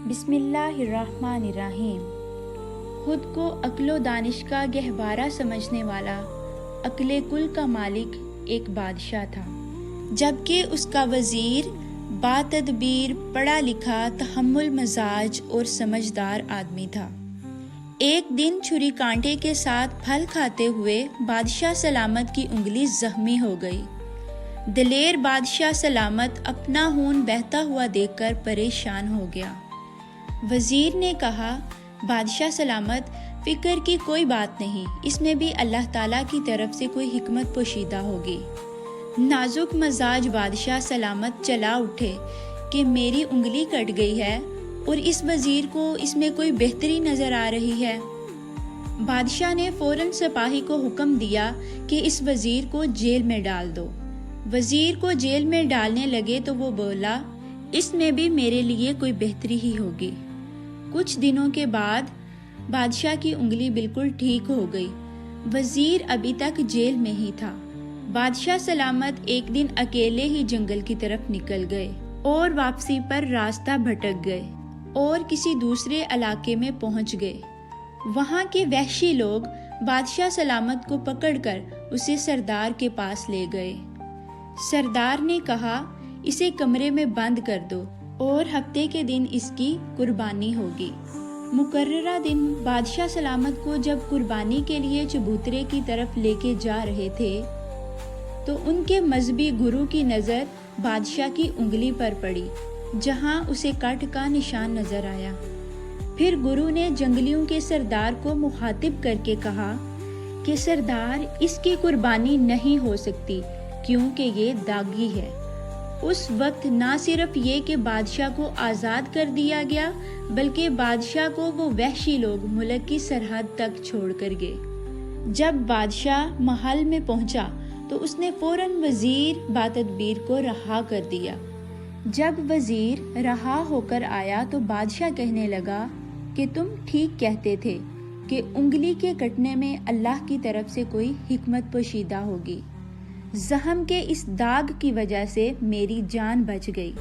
بسم اللہ الرحمن الرحیم۔ خود کو عقل و دانش کا گہوارہ سمجھنے والا عقل کل کا مالک ایک بادشاہ تھا، جبکہ اس کا وزیر با تدبیر، پڑھا لکھا، تحمل مزاج اور سمجھدار آدمی تھا۔ ایک دن چھری کانٹے کے ساتھ پھل کھاتے ہوئے بادشاہ سلامت کی انگلی زخمی ہو گئی۔ دلیر بادشاہ سلامت اپنا خون بہتا ہوا دیکھ کر پریشان ہو گیا۔ وزیر نے کہا، بادشاہ سلامت، فکر کی کوئی بات نہیں، اس میں بھی اللہ تعالیٰ کی طرف سے کوئی حکمت پوشیدہ ہوگی۔ نازک مزاج بادشاہ سلامت چلا اٹھے کہ میری انگلی کٹ گئی ہے اور اس وزیر کو اس میں کوئی بہتری نظر آ رہی ہے۔ بادشاہ نے فوراً سپاہی کو حکم دیا کہ اس وزیر کو جیل میں ڈال دو۔ وزیر کو جیل میں ڈالنے لگے تو وہ بولا، اس میں بھی میرے لیے کوئی بہتری ہی ہوگی۔ کچھ دنوں کے بعد بادشاہ کی انگلی بالکل ٹھیک ہو گئی۔ وزیر ابھی تک جیل میں ہی تھا۔ بادشاہ سلامت ایک دن اکیلے ہی جنگل کی طرف نکل گئے اور واپسی پر راستہ بھٹک گئے اور کسی دوسرے علاقے میں پہنچ گئے۔ وہاں کے وحشی لوگ بادشاہ سلامت کو پکڑ کر اسے سردار کے پاس لے گئے۔ سردار نے کہا، اسے کمرے میں بند کر دو اور ہفتے کے دن اس کی قربانی ہوگی۔ مقررہ دن بادشاہ سلامت کو جب قربانی کے لیے چبوترے کی طرف لے کے جا رہے تھے تو ان کے مذہبی گرو کی نظر بادشاہ کی انگلی پر پڑی، جہاں اسے کٹ کا نشان نظر آیا۔ پھر گرو نے جنگلیوں کے سردار کو مخاطب کر کے کہا کہ سردار، اس کی قربانی نہیں ہو سکتی کیونکہ یہ داغی ہے۔ اس وقت نہ صرف یہ کہ بادشاہ کو آزاد کر دیا گیا بلکہ بادشاہ کو وہ وحشی لوگ ملک کی سرحد تک چھوڑ کر گئے۔ جب بادشاہ محل میں پہنچا تو اس نے فوراً وزیر با تدبیر کو رہا کر دیا۔ جب وزیر رہا ہو کر آیا تو بادشاہ کہنے لگا کہ تم ٹھیک کہتے تھے کہ انگلی کے کٹنے میں اللہ کی طرف سے کوئی حکمت پوشیدہ ہوگی۔ زخم کے اس داغ کی وجہ سے میری جان بچ گئی۔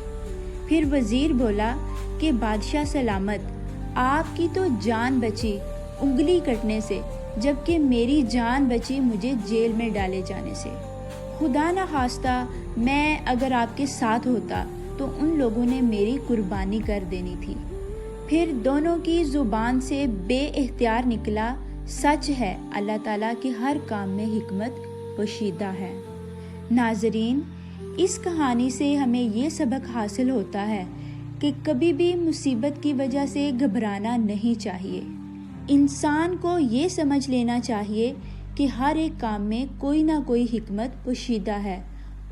پھر وزیر بولا کہ بادشاہ سلامت، آپ کی تو جان بچی انگلی کٹنے سے، جبکہ میری جان بچی مجھے جیل میں ڈالے جانے سے۔ خدا نخواستہ میں اگر آپ کے ساتھ ہوتا تو ان لوگوں نے میری قربانی کر دینی تھی۔ پھر دونوں کی زبان سے بے اختیار نکلا، سچ ہے اللہ تعالیٰ کی ہر کام میں حکمت پوشیدہ ہے۔ ناظرین، اس کہانی سے ہمیں یہ سبق حاصل ہوتا ہے کہ کبھی بھی مصیبت کی وجہ سے گھبرانا نہیں چاہیے۔ انسان کو یہ سمجھ لینا چاہیے کہ ہر ایک کام میں کوئی نہ کوئی حکمت پوشیدہ ہے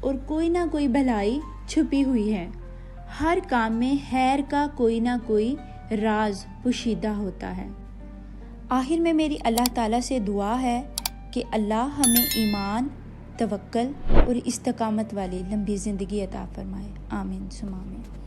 اور کوئی نہ کوئی بھلائی چھپی ہوئی ہے۔ ہر کام میں خیر کا کوئی نہ کوئی راز پوشیدہ ہوتا ہے۔ آخر میں میری اللہ تعالیٰ سے دعا ہے کہ اللہ ہمیں ایمان، توکل اور استقامت والی لمبی زندگی عطا فرمائے۔ آمین ثم آمین۔